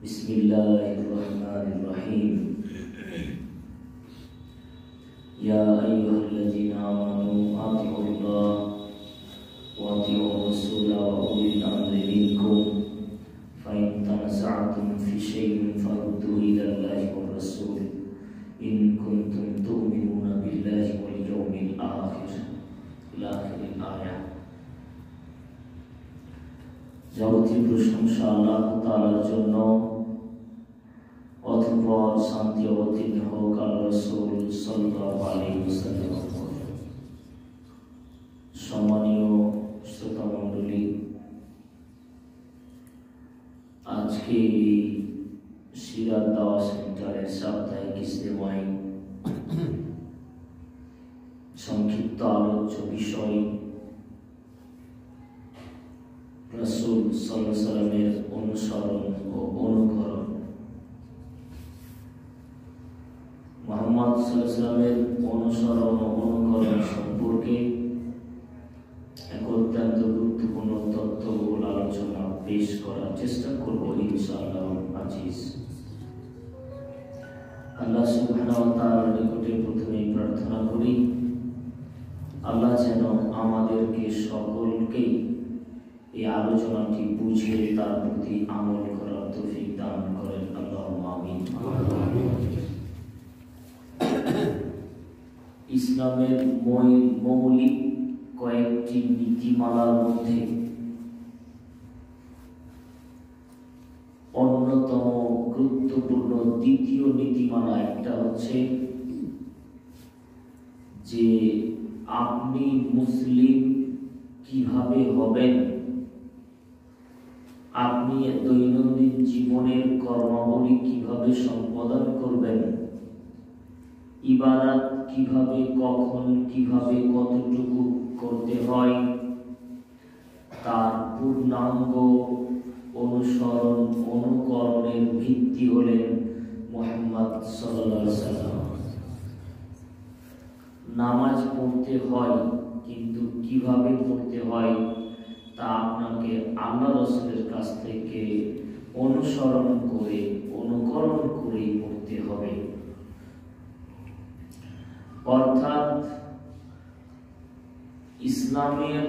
बिस्मिल्लाहिर्रहमानिर्रहीम। या अय्युहल्लज़ीना आमनू अतिउल्लाह व अतिउर रसूल व उलिल अम्रि मिनकुम फ़इन तनज़अतुम फ़ी शैइन फरुद्दू इलल्लाहि वर रसूल इन कुंतुम तु'मिनूना बिल्लाहि वल यawmil आखिर इला आखिरिल आया। যাবতীয় প্রশংসা আল্লাহ তাআলার জন্য, অতঃপর শান্তি অবতীর্ণ হোক আল্লাহর রাসূল সাল্লাল্লাহু আলাইহি ওয়াসাল্লাম। সম্মানীয় শ্রোতা মণ্ডলী, আজকে সিরাত দাওয়া সেন্টারের সাপ্তাহিক ইজতেমায় সংক্ষিপ্ত আলোচ্য বিষয় রাসূল সাল্লাল্লাহু আলাইহি ওয়াসাল্লামের অনুসরণ ও অনুকরণ। মুহাম্মদ সাল্লাল্লাহু আলাইহি ওয়াসাল্লামের অনুসরণ ও অনুকরণ সম্পর্কে এক অত্যন্ত গুরুত্বপূর্ণ তথ্যবহুল আলোচনা পেশ করার চেষ্টা করব ইনশাআল্লাহ আজিজ। আল্লাহ সুবহানাহু ওয়া তাআলার নিকটে প্রথমেই প্রার্থনা করি, আল্লাহ যেন আমাদেরকে সকলকে এই আলোচনাটি বুঝে তার প্রতি আমল করার তৌফিক দান করেন, আল্লাহুম্মা আমিন। ইসলামের মৌলিক কয়েকটি নীতিমালার মধ্যে অন্যতম গুরুত্বপূর্ণ দ্বিতীয় নীতিমালা একটা হচ্ছে যে আপনি মুসলিম কিভাবে হবেন, আপনি দৈনন্দিন জীবনের কর্মাবলী কিভাবে সম্পাদন করবেন, ইবাদত কিভাবে, কখন, কিভাবে, কতটুকু করতে হয়, তার পূর্ণাঙ্গ অনুসরণ অনুকরণের ভিত্তি হলেন মুহাম্মদ সাল্লাল্লাহু আলাইহি ওয়াসাল্লাম। নামাজ পড়তে হয়, কিন্তু কিভাবে পড়তে হয় তা আপনাকে আল্লাহ রাসূলের কাছ থেকে অনুসরণ করে অনুকরণ করে পড়তে হবে। অর্থাৎ ইসলামের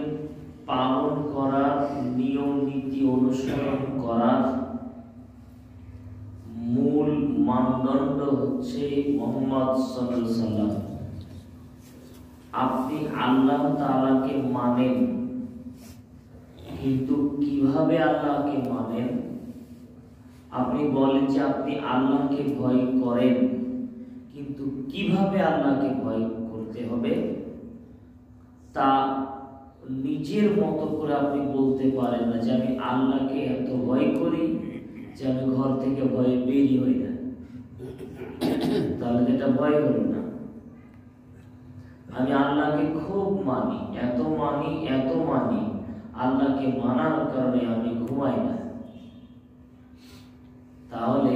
পালন করার, নিয়ম নীতি অনুসরণ করার মূল মানদণ্ড হচ্ছে মুহাম্মদ সাল্লাল্লাহু আলাইহি ওয়াসাল্লাম। আপনি আল্লাহ তাআলাকে মানেন, কিন্তু কিভাবে আল্লাহকে মানেন? আপনি বলেন যে আপনি আল্লাহকে ভয় করেন, কিন্তু কিভাবে আল্লাহকে ভয় করতে হবে তা নিজের মতো করে আপনি বলতে পারেন না যে আমি আল্লাহকে এত ভয় করি যে আমি ঘর থেকে ভয়ে বেরিয়ে হই না, তাহলে এটা ভয় হলো না। আমি আল্লাহকে খুব মানি, এত মানি, এত মানি, আল্লাহকে মানার কারণে আমি ঘুমাই না, তাহলে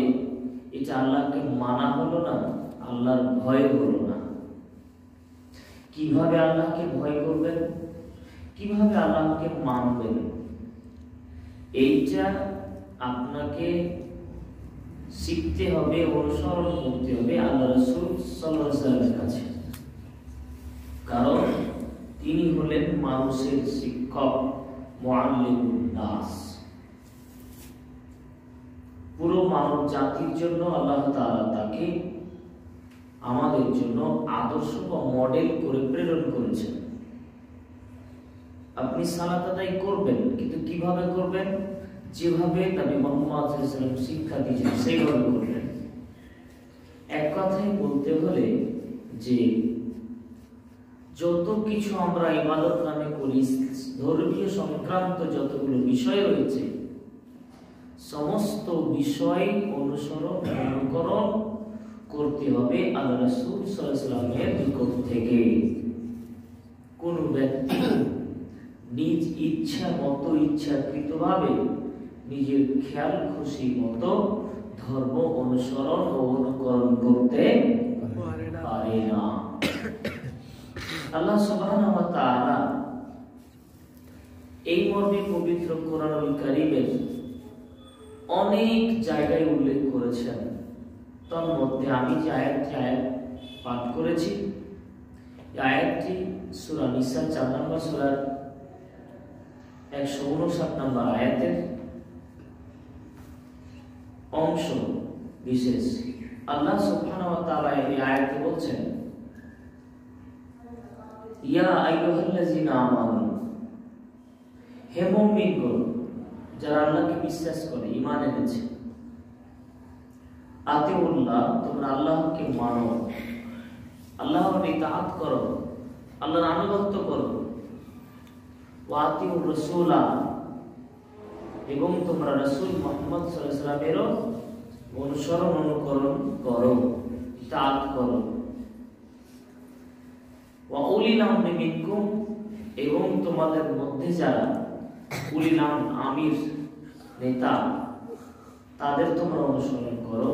এটা আল্লাহকে মানা হলো না, আল্লাহর ভয় হলো না। কিভাবে আল্লাহকে ভয় করবেন, কিভাবে আল্লাহকে মানবেন, এইটা আপনাকে শিখতে হবে, অনুসরণ করতে হবে আল্লাহ রাসূল সাল্লাল্লাহু আলাইহি ওয়াসাল্লামের কাছে। কারণ তিনি হলেন মানুষের শিক্ষক, মুআল্লিমুন নাস। পুরো মানব জাতির জন্য আল্লাহ তাআলা তাকে আমাদের জন্য আদর্শ বা মডেল করে প্রেরণ করেছেন। আপনি সালাত আদায় করবেন, কিন্তু কিভাবে করবেন? যেভাবে নবী মুহাম্মদ সাল্লাল্লাহু আলাইহি ওয়াসাল্লাম শিক্ষা দিয়েছেন সেইভাবে করবেন। এক কথায় বলতে হলে যে যত কিছু আমরা ইবাদত নামে করি, ধর্মীয় সংক্রান্ত যতগুলো বিষয় রয়েছে, সমস্ত বিষয় অনুসরণ অনুকরণ করতে হবে আল্লাহ রাসূল সাল্লাল্লাহু আলাইহি ওয়াসাল্লামের নিকট থেকে। কোন ব্যক্তি নিজ ইচ্ছা মতো ইচ্ছাকৃতভাবে নিজের খেয়াল খুশি মতো ধর্ম অনুসরণ ও অনুকরণ করতে পারে না। আল্লাহ সুবহানাহু ওয়া তাআলা এই মর্মে পবিত্র কোরআনুল কারীমের অনেক জায়গায় উল্লেখ করেছেন। তার মধ্যে আমি যে আয়াত পাঠ করেছি, এই আয়াতটি সূরা নিসা 4 নম্বর সূরার 159 নম্বর আয়াতের অংশ বিশেষ। আল্লাহ সুবহানাহু ওয়া তাআলা এই আয়াতে বলছেন, ইয়া আইয়ুহাল্লাযিনা আমানু, হে মুমিনগণ যারা আল্লাহকে বিশ্বাস করে ঈমান এনেছে, আতিউল্লাহ, তোমরা আল্লাহকে মানো, আল্লাহর ইতাআত করো, আল্লাহর আনুগত্য করো, ওয়া আতিউর রাসূলা, এবং তোমরা রাসূল মুহাম্মদ সাল্লাল্লাহু আলাইহি ওয়াসাল্লামের অনুসরণ অনুকরণ করো, ইতাআত করো, ওয়া উলিল আমরি মিনকুম, এবং তোমাদের মধ্যে যারা উলিল আমর আমির নেতা, তাদের তোমরা অনুসরণ করো।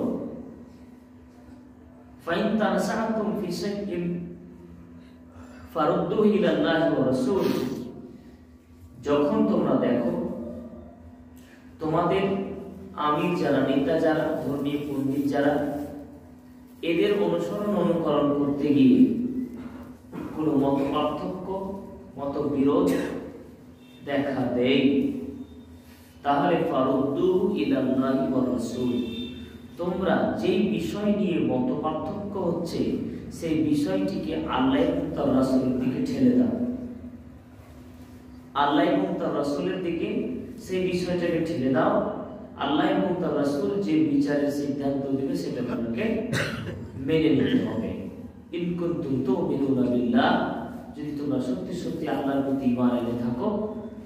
ফাইন তানাসাতুম ফি শাইইন ফারুদ্দুহু ইলাল্লাহি ওয়া রাসূল, যখন তোমরা দেখো তোমাদের আমির যারা, নেতা যারা, ধর্মীয় পণ্ডিত যারা, এদের অনুসরণ অনুকরণ করতে গিয়ে কোনো মত পার্থক্য, মত বিরোধ দেখা দেয়, তাহলে ফারুদ্দুহু ইলাল্লাহি ওয়া রাসূল, তোমরা যেই বিষয় নিয়ে মত পার্থক্য হচ্ছে সেই বিষয়টিকে আল্লাহ এবং তার রাসূলের দিকে ঠেলে দাও। আল্লাহ এবং তার রাসূলের দিকে সেই বিষয়টাকে ঠেলে দাও। আল্লাহ এবং তার রাসূল যে বিচারের সিদ্ধান্ত দেবে সেটা তোমাকে মেনে নিতে হবে। ইন কুনতুম তুমিনুনা বিল্লাহ, যদি তোমরা সত্যি সত্যি আল্লাহর প্রতি ঈমান এনে থাকো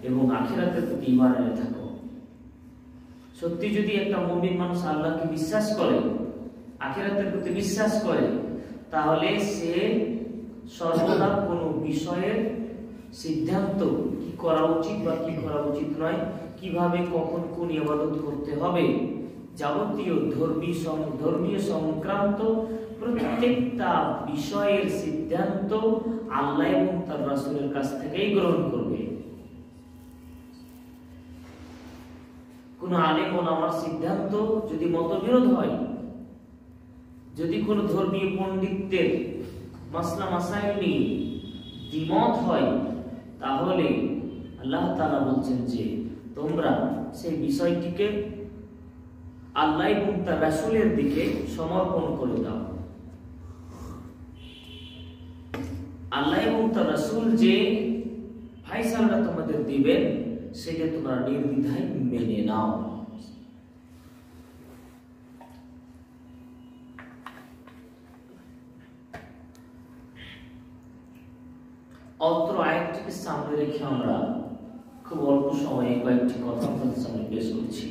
এবং আখিরাতের প্রতি ঈমান এনে থাকো। সত্যি যদি একটা মুমিন মানুষ আল্লাহকে বিশ্বাস করে, আখিরাতের প্রতি বিশ্বাস করে, তাহলে সে সর্বদা কোনো বিষয়ের সিদ্ধান্ত, কি করা উচিত বা কি করা উচিত নয়, কিভাবে কখন কোন ইবাদত করতে হবে, যাবতীয় ধর্মীয় সংক্রান্ত প্রত্যেকটা বিষয়ের সিদ্ধান্ত আল্লাহ এবং তার রাসূলের কাছ থেকেই গ্রহণ করবে। কোন আলেম ওলামার সিদ্ধান্ত যদি মতবিরোধ হয়, যদি কোন ধর্মীয় পণ্ডিতদের মাসলা মাসাইল নিয়ে দ্বিমত হয়, তাহলে আল্লাহ তাআলা বলছেন যে তোমরা সেই বিষয়টিকে আল্লাহ এবং তার রাসূলের দিকে সমর্পণ করে দাও। আল্লাহ এবং তার রাসূল যে ফায়সালাটা তোমাদের দিবেন সেটা তোমরা নির্দ্বিধায় মেনে নাও। অত্র আয়াতটিকে সামনে রেখে আমরা খুব অল্প সময়ে কয়েকটি কথা আপনাদের সামনে পেশ করছি।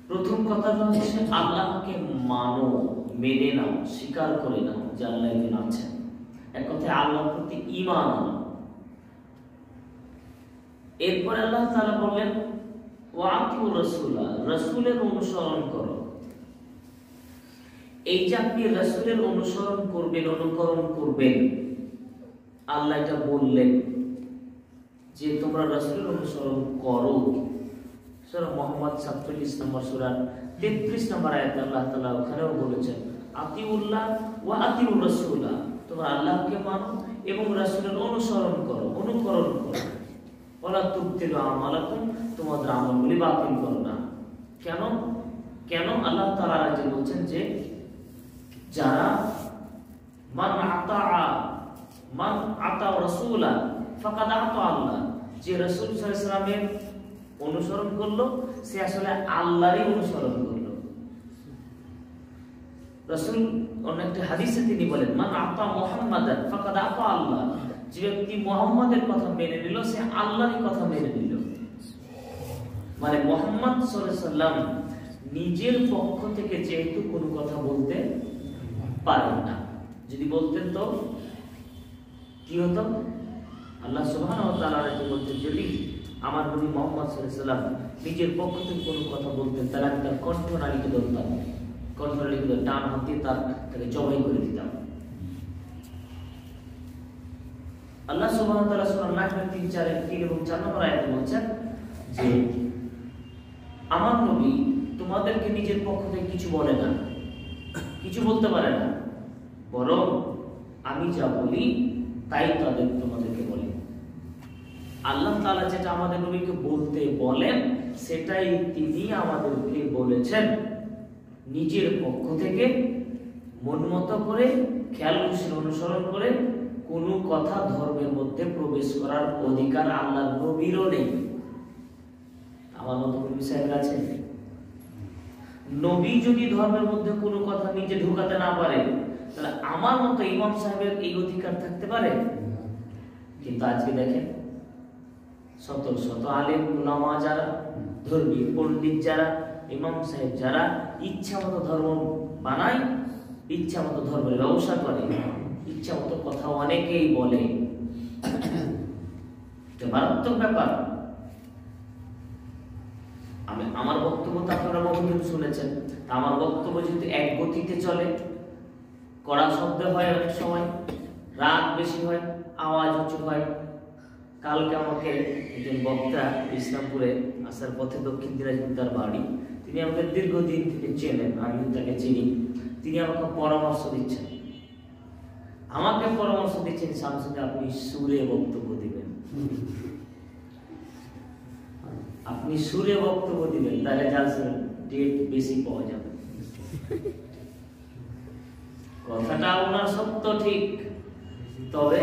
প্রথম কথাটা হচ্ছে আল্লাহকে মানো, মেনে নাও, স্বীকার করে নাও যে আল্লাহ একজন আছেন। এক কথায় আল্লাহর প্রতি ঈমান আনো। এরপরে আল্লাহ তাআলা বললেন ওয়া আতিউর রাসূলা, রাসূলের অনুসরণ করো। এই যে আপনি রাসূলের অনুসরণ করবেন, অনুকরণ করবেন, আল্লাহ এটা বললেন যে তোমরা রাসূলের অনুসরণ করো। সূরা মুহাম্মদ 47 নম্বর সূরা 33 নম্বর আয়াতে আল্লাহ তাআলা ওখানেও বলেছেন আতিউল্লাহ ওয়া আতিউর রাসূলা, তোমরা আল্লাহকে মানো এবং রাসূলের অনুসরণ করো, অনুকরণ করো। ওয়ালা তুবতিলু আমালাকুম, তোমাদের আমলগুলি বাতিল করো না। কেন কেন আল্লাহ তাআলা যে বলছেন যে যারা মান আতা রাসূলা ফাকাদ আতা আল্লাহ, যে রাসূল সাল্লাল্লাহু আলাইহি ওয়াসাল্লামের অনুসরণ করলো সে আসলে আল্লাহরই অনুসরণ করলো। রাসূল অন্য একটা হাদিসে তিনি বলেন, মান আতা মুহাম্মাদান ফাকাদ আতা আল্লাহ, যে ব্যক্তি মুহাম্মাদের কথা মেনে নিল সে আল্লাহর কথা মেনে নিল। মানে মুহাম্মদ সাল্লাল্লাহু আলাইহি সাল্লাম নিজের পক্ষ থেকে যেহেতু কোনো কথা বলতে পারেন না, যদি বলতেন তো কি হতো? আল্লাহ সুবহানাহু ওয়া তাআলা বলতেন, যদি আমার নবী মুহাম্মদ সাল্লাল্লাহু আলাইহি সাল্লাম নিজের পক্ষ থেকে কোনো কথা বলতেন তাহলে আমি তার কণ্ঠনালীকে ধরতাম, কণ্ঠনালীকে ধরে ডান হাত দিয়ে তাকে জবাই করে দিতাম। আল্লাহ সুবহানাহু ওয়া তাআলা সূরা নাহল 3 এবং 4 নম্বর আয়াতে বলছেন যে আমার নবী তোমাদেরকে নিজের পক্ষ থেকে কিছু বলে না, কিছু বলতে পারে না, বরং আমি যা বলি তাই তোমাদেরকে বলি। আল্লাহ তাআলা যেটা আমাদের নবীকে বলতে বলেন সেটাই তিনি আমাদেরকে বলেছেন, নিজের পক্ষ থেকে মন মতো করে খেয়াল খুশি অনুসরণ করে কোনো কথা ধর্মের মধ্যে প্রবেশ করার অধিকার আল্লাহর নবীরও নেই। আমার মতো নবী সাহেব আছে? নবী যদি ধর্মের মধ্যে কোনো কথা নিজে ঢুকাতে না পারে তাহলে আমার মতো ইমাম সাহেবের এই অধিকার থাকতে পারে? কিন্তু আজকে দেখেন শত শত আলেম উলামা যারা, ধর্মীয় পণ্ডিত যারা, ইমাম সাহেব যারা ইচ্ছা মতো ধর্ম বানায়, ইচ্ছা মতো ধর্মের ব্যবসা করে, ইচ্ছা মতো কথা অনেকেই বলে, এটা মারাত্মক ব্যাপার। আমার বক্তব্য তো আপনারা বহুদিন শুনেছেন, আমার বক্তব্য যদি এক গতিতে চলে, কড়া শব্দ হয়, অনেক সময় রাগ বেশি হয়, আওয়াজ উঁচু হয়। কালকে আমাকে একজন বক্তা ইসলামপুরে আসার পথে দক্ষিণ দিনাজপুর তার বাড়ি, তিনি আমাকে দীর্ঘদিন থেকে চেনেন, আমি তাকে চিনি, তিনি আমাকে পরামর্শ দিচ্ছেন, শামসুদ্দিন আপনি সুরে বক্তব্য দিবেন, আপনি সুরে বক্তব্য দিবেন, তাহলে জালসার ডেট বেশি পাওয়া যাবে। কথাটা ওনার সত্য ঠিক, তবে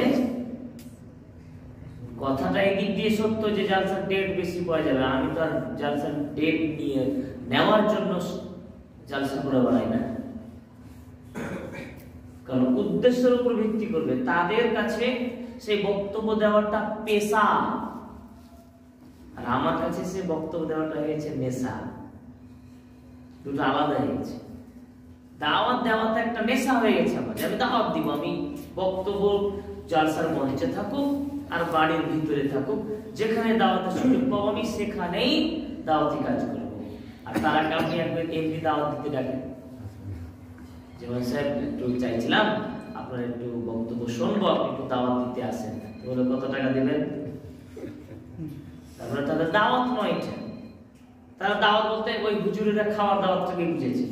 কথাটা এদিক দিয়ে সত্য যে জালসার ডেট বেশি পাওয়া যাবে। আমি তো আর জালসার ডেট নিয়ে নেওয়ার জন্য জালসা করে বেড়াই না, কারণ উদ্দেশ্যের উপর ভিত্তি করবে। তাদের কাছে সেই বক্তব্য দেওয়াটা পেশা, আর আমার কাছে সে বক্তব্য দেওয়াটা হয়েছে নেশা। দুটো আলাদা হয়ে গেছে। দাওয়াত দেওয়াটা একটা নেশা হয়ে গেছে আমার, আমি দাওয়াত দিব, আমি বক্তব্য জালসার মঞ্চে থাকুক আর বাড়ির ভিতরে থাকুক, যেখানে দাওয়াতের সুযোগ পাবো আমি সেখানেই দাওয়াতি কাজ করবো। আর তারা কাউকে এমনি দাওয়াত দিতে ডাকে, যেমন স্যার একটু চাইছিলাম আপনার একটু বক্তব্য শুনবো, আপনি একটু দাওয়াত দিতে আসেন, বলে কত টাকা দেবেন? তারপরে তাদের দাওয়াত নয়, তারা দাওয়াত বলতে ওই হুজুরেরা খাওয়ার দাওয়াতটাকে বুঝেছে।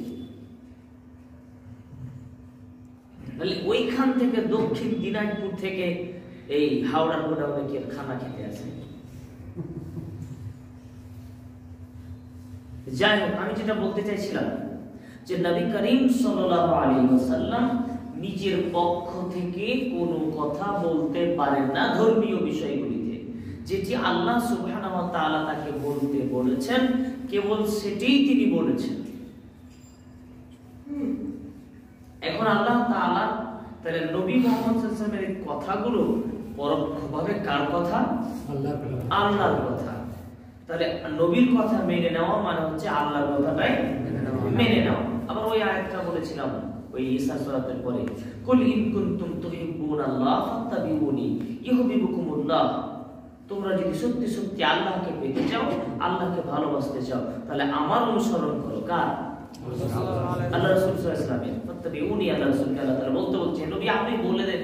ওইখান থেকে দক্ষিণ দিনাজপুর থেকে এই হাওড়ার গোডাউনে কি খানা খেতে আসে? যাই হোক, আমি যেটা বলতে চাইছিলাম যে নবী করিম সাল্লাল্লাহু আলাইহি ওয়াসাল্লাম নিজের পক্ষ থেকে কোনো কথা বলতে পারেন না ধর্মীয় বিষয়গুলিতে। যেটি আল্লাহ সুবহানাহু ওয়া তাআলা তাকে বলতে বলেছেন কেবল সেটাই তিনি বলেছেন। এখন আল্লাহ তাআলা তাহলে নবী মুহাম্মদ সাল্লাল্লাহু আলাইহি ওয়াসাল্লামের কথাগুলো পরোক্ষভাবে কার কথা? আল্লাহর কথা। তাহলে নবীর কথা মেনে নেওয়া মানে হচ্ছে আল্লাহর কথাটাই মেনে নেওয়া। আবার ওই আয়াতটা বলেছিলাম ওই ঈসা সূরাতের পরে, কুল ইন কুনতুম তুহিব্বুনাল্লাহ ফাত্তাবিউনি ইউহিব্বুকুমুল্লাহ, তোমরা যদি সত্যি সত্যি আল্লাহকে পেতে চাও, আল্লাহকে ভালোবাসতে চাও, তাহলে আমার অনুসরণ করো। কার? আল্লাহ রাসূল সাল্লাল্লাহু আলাইহি ওয়াসাল্লাম। ফাত্তাবিউনি, আল্লাহ রাসূলকে আল্লাহ তাআলা বলছেন নবী আপনি বলে দেন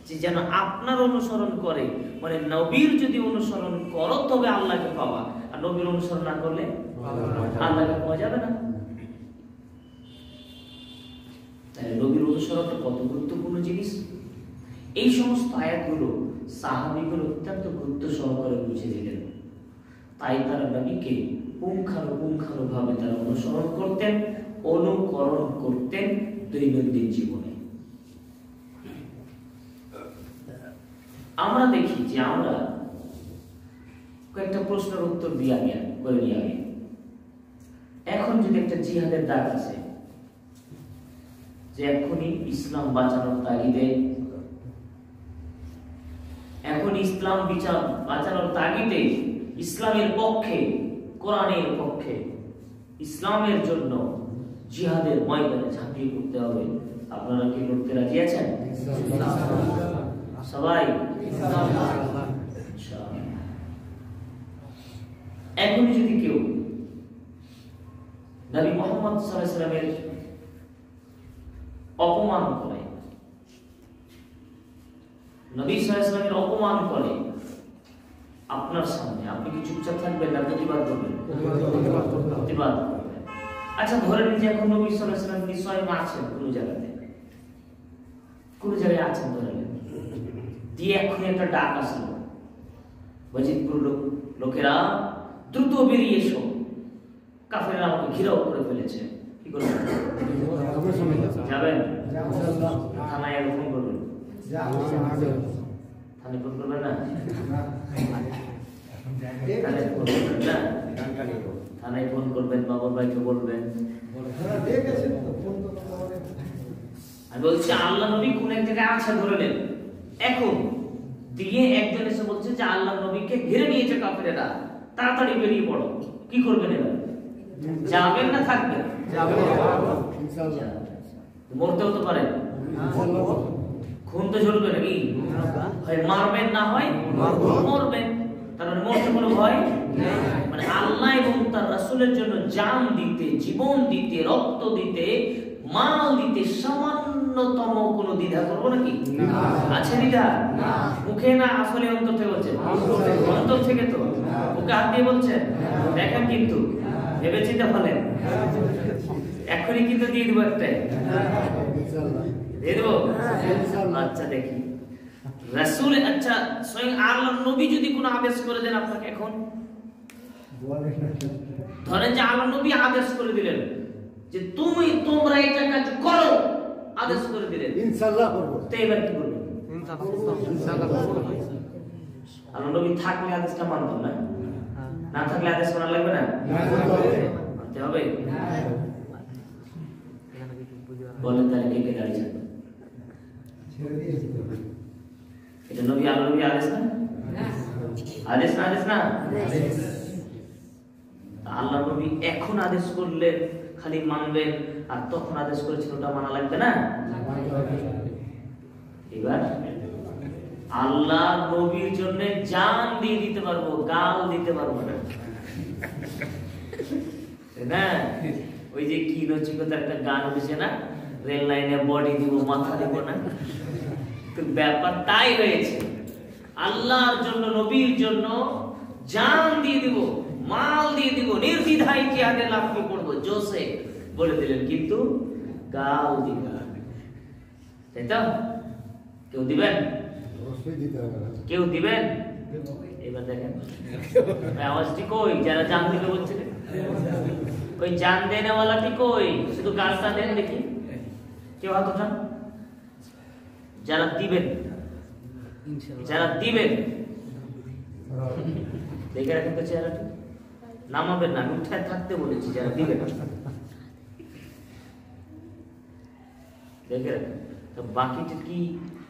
যে যেন আপনার অনুসরণ করে, মানে নবীর যদি অনুসরণ করো তবে আল্লাহকে পাওয়া, আর নবীর অনুসরণ না করলে আল্লাহকে পাওয়া যাবে না। তাহলে নবীর অনুসরণটা কত গুরুত্বপূর্ণ জিনিস। এই সমস্ত আয়াতগুলো সাহাবীগণ অত্যন্ত গুরুত্ব সহকারে বুঝে দিলেন, তাই তারা নবীকে পুঙ্খানুপুঙ্খানুভাবে তারা অনুসরণ করতেন, অনুকরণ করতেন দৈনন্দিন জীবনে। আমরা দেখি যে আমরা কয়েকটা প্রশ্নের উত্তর দিয়ে করে নিয়ে আগে। এখন যদি একটা জিহাদের ডাক আছে, যে এখনই ইসলাম বাঁচানোর তাগিদে, এখন ইসলাম বাঁচানোর তাগিদে, ইসলামের পক্ষে, কোরআনের পক্ষে, ইসলামের জন্য জিহাদের ময়দানে ঝাঁপিয়ে পড়তে হবে। আপনারা কি করতে রাজি আছেন? সবাই এখনই যদি কেউ নবী মুহাম্মদ সাল্লাল্লাহু আলাইহি ওয়াসাল্লামের অপমান করে, নবী সাল্লাল্লাহু আলাইহি ওয়াসাল্লামের অপমান করে আপনার সামনে, আপনি কি চুপচাপ থাকবেন না প্রতিবাদ করবেন? প্রতিবাদ করবেন। আচ্ছা ধরে নিন যে এখন নবী সাল্লাল্লাহু আলাইহি ওয়াসাল্লাম নিশ্চয়ই আছেন কোনো জায়গায় আছেন, ধরে নিন দিয়ে এখনই একটা ডাক আসলো, ওয়াজিদপুর লোকেরা দ্রুত বেরিয়ে এসো, কাফেররা আমাকে ঘিরাও করে ফেলেছে। কি করবেন? যাবেন? থানায় ফোন করবেন? থানায় ফোন করবেন না? থানায় ফোন করবেন, বাবার ভাইকে বলবেন। আমি বলছি আল্লাহ নবী কোন এক জায়গায় আছে ধরে নেন, এখন দিয়ে একজন এসে বলছে যে আল্লাহ নবীকে ঘিরে নিয়েছে কাফেরেরা, তাড়াতাড়ি বেরিয়ে পড়ো। কি করবেন এবার? যাবেন না থাকবেন? মরতেও তো পারেন, খুন তো ঝরবে নাকি? হয় মারবেন না হয় মরবেন, তার মানে মরতে কোনো ভয় মানে আল্লাহ এবং তার রাসূলের জন্য জান দিতে, জীবন দিতে, রক্ত দিতে, মাল দিতে সামান্যতম কোনো দ্বিধা করবো নাকি? আছে দ্বিধা? মুখে না, আসলে অন্তর থেকে বলছেন? অন্তর থেকে তো, ওকে হাত দিয়ে বলছেন? দেখেন কিন্তু ভেবে চিন্তা ফেলেন, এখনই কিন্তু দিয়ে দেবো একটা, দিয়ে দেবো। আচ্ছা দেখি রাসূল, আচ্ছা স্বয়ং আল্লাহ নবী যদি কোনো আদেশ করে দেন আপনাকে, এখন ধরেন যে আল্লাহ নবী আদেশ করে দিলেন যে তোমরা এটা কাজ করো, আদেশ করে দিলেন, ইনশাআল্লাহ করব, তো এবার কি করবেন? ইনশাআল্লাহ করব। আল্লাহ নবী থাকলে আদেশটা মানতাম না, না থাকলে আদেশ মানা লাগবে না? মানতে হবে। বলেন তাহলে কে কে দাঁড়িয়ে যাবে? এটা নবী, আল্লাহ নবী আদেশ না? আদেশ না? আদেশ না? আল্লাহ নবী এখন আদেশ করলে খালি মানবেন, আর তখন আদেশ করেছিল ওটা মানা লাগবে না? এবার আল্লাহ নবীর জন্য জান দিয়ে দিতে পারবো, গাল দিতে পারবো না, না? ওই যে কি রচিকতার একটা গান উঠেছে না, রেল লাইনে বডি দিব মাথা দিব না, তো ব্যাপার তাই হয়েছে। আল্লাহর জন্য, নবীর জন্য জান দিয়ে দিব, মাল দিয়ে দিব, নির্দ্বিধায় জিহাদে লাফিয়ে পড়বো, জোসে বলে দিলেন, কিন্তু গাল দিবেন, তাই তো? কেউ দিবেন? কেউ দিবেন? এবার দেখেন আওয়াজটি কই, যারা জান দিতে বলছেন, ওই জান দেনে ওয়ালাটি কই? শুধু গালটা দেন দেখি, কেউ হাত ওঠান। যারা দিবেন, যারা দিবেন দেখে রাখেন তো চেহারাটা, নামাবেন না, আমি উঠায় থাকতে বলেছি। যারা দিবেন দেখে রাখেন, তো বাকিটা কি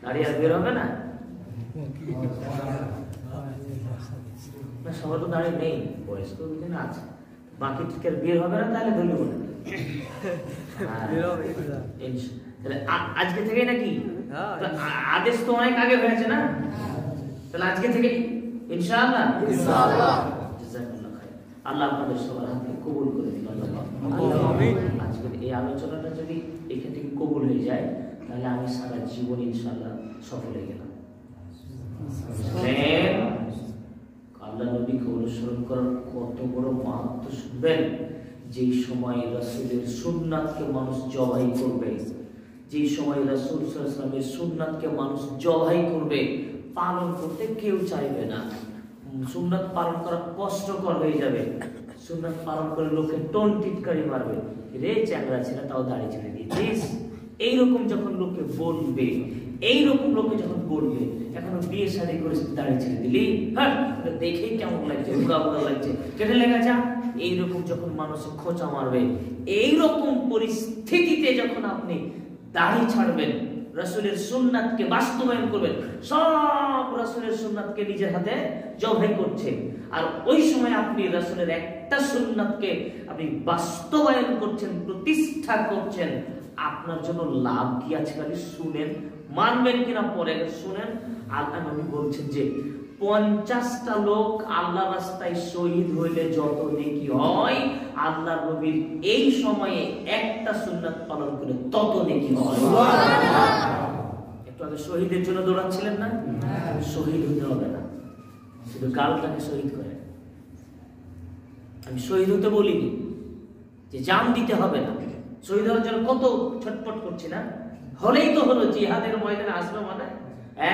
দাঁড়িয়ে আর বের হবে না? সবাই তো দাঁড়িয়ে নেই, বয়স্ক না আছে, বাকি ঠিক বের হবে না, তাহলে ধরলে বলে তাহলে আজকে থেকে নাকি? আদেশ তো অনেক আগে হয়েছে না, তাহলে আজকে থেকে ইনশাআল্লাহ। আল্লাহ আপনাদের সবার হাতে কবুল করে দিন। আজকের এই আলোচনাটা যদি এখান থেকে কবুল হয়ে যায়, তাহলে আমি সারা জীবন ইনশাআল্লাহ সফল হয়ে গেলাম। আল্লাহ নবীকে অনুসরণ করার কত বড় মাহাত্ম্য শুনবেন। যেই সময় রাসূলের সুন্নাতকে মানুষ জবাই করবে, যেই সময় রাসূল সাল্লাল্লাহু আলাইহি ওয়াসাল্লামের সুন্নাতকে মানুষ জবাই করবে, পালন করতে কেউ চাইবে না। সুন্নাত পালন করা কষ্টকর হয়ে যাবে, সুন্নাত পালন করে লোকে টোন টিটকারি মারবে, রে চ্যাংড়া ছেলে তাও দাড়ি ছেড়ে দিয়েছিস, এইরকম যখন লোকে বলবে, এইরকম লোকে যখন বলবে, এখনো বিয়ে শাদী করে দাড়ি ছেড়ে দিলি, হ্যাঁ দেখেই কেমন লাগছে, বুড়া বুড়া লাগছে, কেটে লেগে যা, এইরকম যখন মানুষ খোঁচা মারবে, এইরকম পরিস্থিতিতে যখন আপনি দাড়ি ছাড়বেন, রাসূলের সুন্নাতকে বাস্তবায়ন করবেন, সব রাসূলের সুন্নাতকে নিজের হাতে জবাই করছেন। আর ওই সময় আপনি রাসূলের একটা সুন্নাতকে আপনি বাস্তবায়ন করছেন, প্রতিষ্ঠা করছেন, আপনার জন্য লাভ কি আছে? খালি শুনেন, মানবেন কিনা পরে শুনেন। আল্লাহ নবী বলছেন যে 50টা লোক আল্লাহ রাস্তায় শহীদ হইলে যত নেকি হয়, আল্লাহ নবীর এই সময়ে একটা সুন্নাত পালন করে তত নেকি হয়। একটু আগে শহীদের জন্য দৌড়াচ্ছিলেন না? শহীদ হতে হবে না, শুধু গালটাকে শহীদ করে। আমি শহীদ হতে বলিনি যে জান দিতে হবে না, শহীদ হওয়ার জন্য কত ছটপট করছি না, হলেই তো হলো। জিহাদের ময়দানে আসবে মানে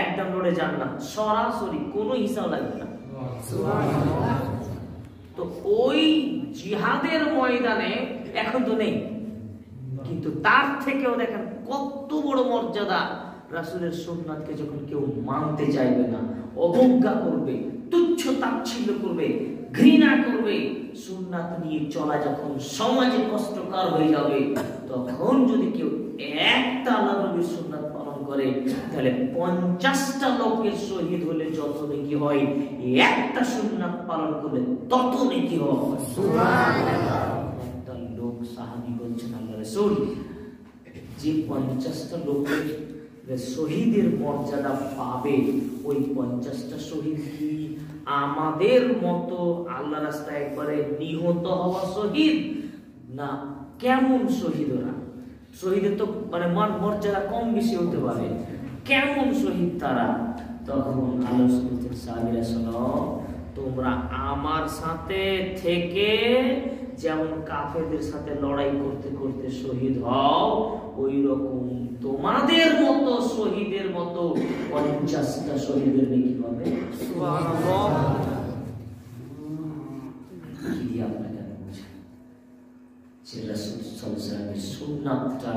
একদম লড়ে যান না, সরাসরি কোনো হিসাব লাগবে না। তো ওই জিহাদের ময়দানে এখন তো নেই, কিন্তু তার থেকেও দেখেন কত বড় মর্যাদা। রাসূলের সুন্নাতকে যখন কেউ মানতে চাইবে না, অবজ্ঞা করবে, তুচ্ছ তাচ্ছিল্য করবে, ঘৃণা করবে, সুন্নাত নিয়ে চলা যখন সমাজে কষ্টকর হয়ে যাবে, তখন যদি কেউ একটা আল্লাহর নবীর সুন্নাত পালন করে, তাহলে 50টা লোকের শহীদ হলে যত নেকি হয়, একটা সুন্নাত পালন করলে তত নেকি হয়। সুবহানাল্লাহ। একটা লোক সাহাবী বলছেন, আল্লাহর রাসূল যে 50টা লোকের শহীদের মর্যাদা পাবে, ওই 50টা শহীদ কি আমাদের মতো আল্লাহ রাস্তায় একবারে নিহত হওয়া শহীদ না? কেমন শহীদ ওরা? শহীদের তো মানে মর্যাদা কম বেশি হতে পারে, কেমন শহীদ তারা? তখন আলোচনা করতেন, সাহাবীরা শোনো, তোমরা আমার সাথে থেকে যেমন কাফেরদের সাথে লড়াই করতে করতে শহীদ হও, ওই রকম তোমাদের মতো শহীদের মতো 50টা শহীদের নেকি হবে। সুবহানাল্লাহ। কি দিয়ে আপনাকে বুঝাই যে রাসূল সাল্লাল্লাহু আলাইহি ওয়াসাল্লামের সুন্নাতটা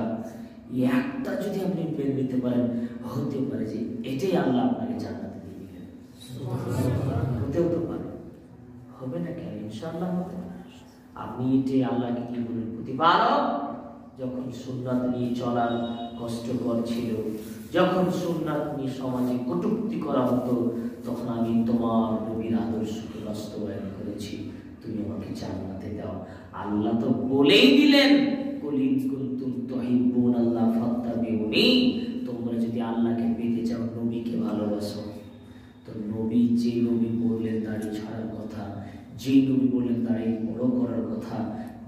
একটা যদি আপনি পেয়ে নিতে পারেন, হতে পারে যে এটাই আল্লাহ আপনাকে জান্নাতে দিয়ে দিবেন। সুবহানাল্লাহ। হতেও তো পারে, হবে না কেন? ইনশাআল্লাহ হবে। আপনি এটাই আল্লাহকে কি বলেন? প্রতিপালক। যখন সুন্নাত নিয়ে চলার কষ্টকর ছিল, যখন সুন্নাত নিয়ে সমাজে কটূক্তি করা হতো, তখন আমি তোমার নবীর আদর্শকে বাস্তবায়ন করেছি, তুমি আমাকে জান্নাতে দাও। আল্লাহ তো বলেই দিলেন, কুল ইন কুনতুম তুহিব্বুনাল্লাহ ফাত্তাবিউনি, তোমরা যদি আল্লাহকে পেতে চাও নবীকে ভালোবাসো। তো নবী, যে নবী বললেন দাড়ি ছাড়ার কথা, যে নবী বললেন দাড়ি বড় করার কথা,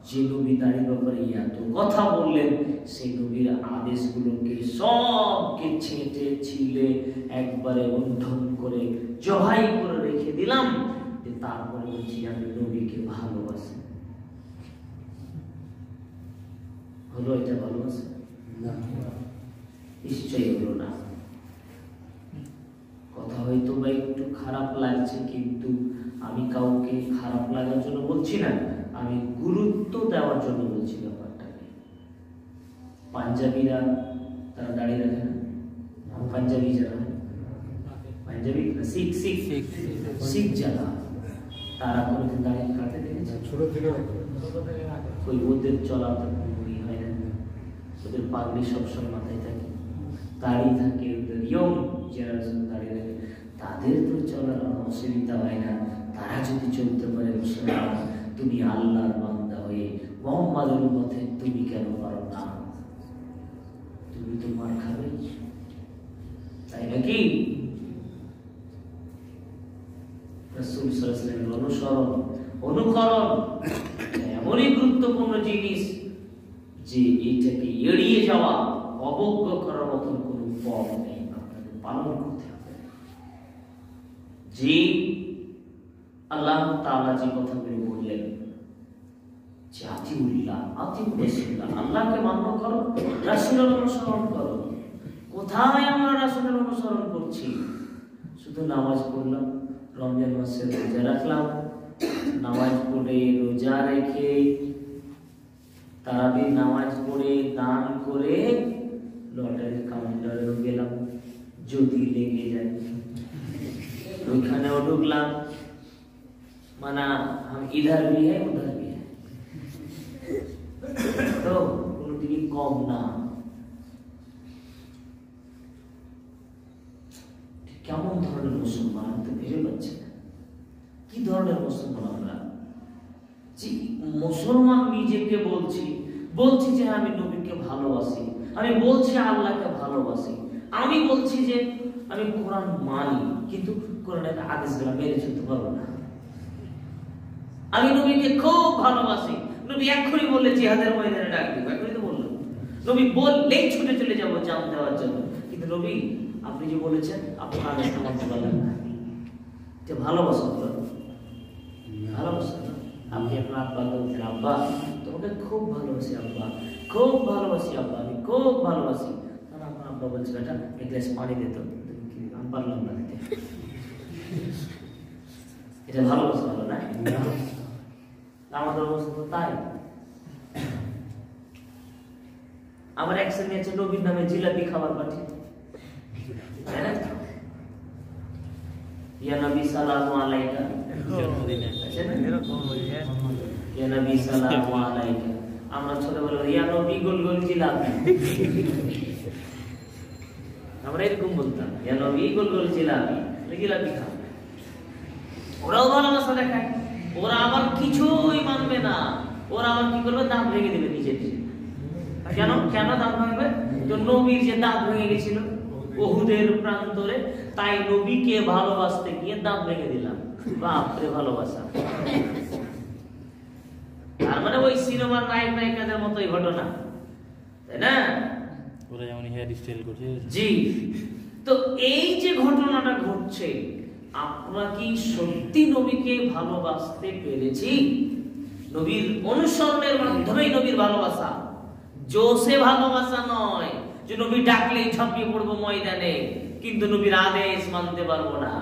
যে নবী দাড়ির ব্যাপারে এত কথা বললেন, সেই নবীর আদেশগুলোকে সবকে ছেঁটে ছিলে একবারে বন্ধন করে জবাই করে রেখে দিলাম, যে তারপরে বলছি আমি নবীকে ভালোবাসি। হলো এটা ভালোবাসা? নিশ্চয়ই হলো না। কথা হয়তো বা একটু খারাপ লাগছে, কিন্তু আমি কাউকে খারাপ লাগার জন্য বলছি না, আমি গুরুত্ব দেওয়ার জন্য বলছি ব্যাপারটাকে। পাঞ্জাবিরা তারা দাঁড়িয়ে রাখে না, পাঞ্জাবি যারা, পাঞ্জাবি শিখ শিখ শিখ যারা, তারা কোনোদিন দাঁড়িয়ে কাটতে দেখেছে? ওই ওদের চলা তো কোনোই হয় না, ওদের পাগড়ি সবসময় মাথায় থাকে, দাড়ি থাকে, ওদের ইয়ং জেনারেশন দাঁড়িয়ে থাকে, তাদের তো চলার অসুবিধা হয় না। তারা যদি চলতে পারে, তুমি আল্লাহর বান্দা হয়ে মুহাম্মাদের উম্মতে তুমি কেন পারো না? তুমি তো মার খাবে, তাই নাকি? রাসূল সাল্লাল্লাহু আলাইহি ওয়াসাল্লামের অনুসরণ, অনুকরণ এমনই গুরুত্বপূর্ণ জিনিস যে এটাকে এড়িয়ে যাওয়া, অবজ্ঞা করার মতন কোনো পথ নেই। আপনাকে পালন করতে হবে। যে আল্লাহ তাআলা যে কথাগুলো বললেন, যে আতিউল্লাহ আতিউর-রাসূল, আল্লাহকে মান্য করো, রাসূলের অনুসরণ করো। কোথায় আমরা রাসূলের অনুসরণ করছি? শুধু নামাজ পড়লাম, রমজান মাসে রোজা রাখলাম, নামাজ পড়ে রোজা রেখে তারাবির নামাজ পড়ে দান করে লটারির কাউন্টারেও গেলাম, যদি লেগে যায় ওইখানেও ঢুকলাম, माना हम इधर भी है उधर भी है, तो उनकी कम ना কেমন ধরনের মুসলমান আমি তো ভেবে পাচ্ছি না, কি ধরনের মুসলমান আমরা? যে মুসলমান নিজেকে বলছি যে আমি নবীকে ভালোবাসি, আমি বলছি আল্লাহকে ভালোবাসি, আমি বলছি যে আমি কোরআন মানি, কিন্তু কোরআনের হাদিসগুলো মেনে চলতে পারবো না। আমি নবীকে খুব ভালোবাসি, নবী এক্ষুনি বললে জিহাদের ময়দানে ডাক দিব, এক্ষুনি তো বললো, নবী বললেই ছুটে চলে যাবো জান দেওয়ার জন্য, কিন্তু নবী আপনি যে বলেছেন আপনি আদেশ মানতে পারলেন না। যে ভালোবাসা হলো ভালোবাসা না, আপনি আপনার আব্বাকে বলছেন আব্বা তোমাকে খুব ভালোবাসি, আব্বা খুব ভালোবাসি, আব্বা আমি খুব ভালোবাসি। তখন আপনার আব্বা বলছে বেটা এক গ্লাস পানি দিত, আমি পারলাম না দিতে। এটা ভালোবাসা হলো না? আমাদের অবস্থা তো তাই। আমার এক শ্রেণী আছে নবীর নামে জিলাপি খাবার পাঠিয়ে, ইয়া নবী সালামু আলাইকা, ইয়া নবী সালামু আলাইকা। আমরা ছোটবেলা ইয়া নবী গোল গোল জিলাপি, আমরা এরকম বলতাম ইয়া নবী গোল গোল জিলাপি, জিলাপি খাও। ওরাও ভালোবাসা দেখায়, ওরা আবার কিছুই মানবে না, ওরা আবার কি করবে, দাঁত ভেঙে দেবে নিজের। কেন কেন দাঁত ভাঙবে? তো নবীর যে দাঁত ভেঙে গেছিল উহুদের প্রান্তরে, তাই নবীকে ভালোবাসতে গিয়ে দাঁত ভেঙে দিলাম। বাপরে ভালোবাসা! তার মানে ওই সিনেমার নায়ক নায়িকাদের মতোই ঘটনা, তাই না? ওরা যেমন হেয়ার স্টাইল করছে। জি, তো এই যে ঘটনাটা ঘটছে, আমরা কি সত্যি নবীকে ভালোবাসতে পেরেছি? নবীর অনুসরণের মাধ্যমেই নবীর ভালোবাসা, জোসে ভালোবাসা নয় যে নবী ডাকলেই ঝাঁপিয়ে পড়বো ময়দানে, কিন্তু নবীর আদেশ মানতে পারবো না।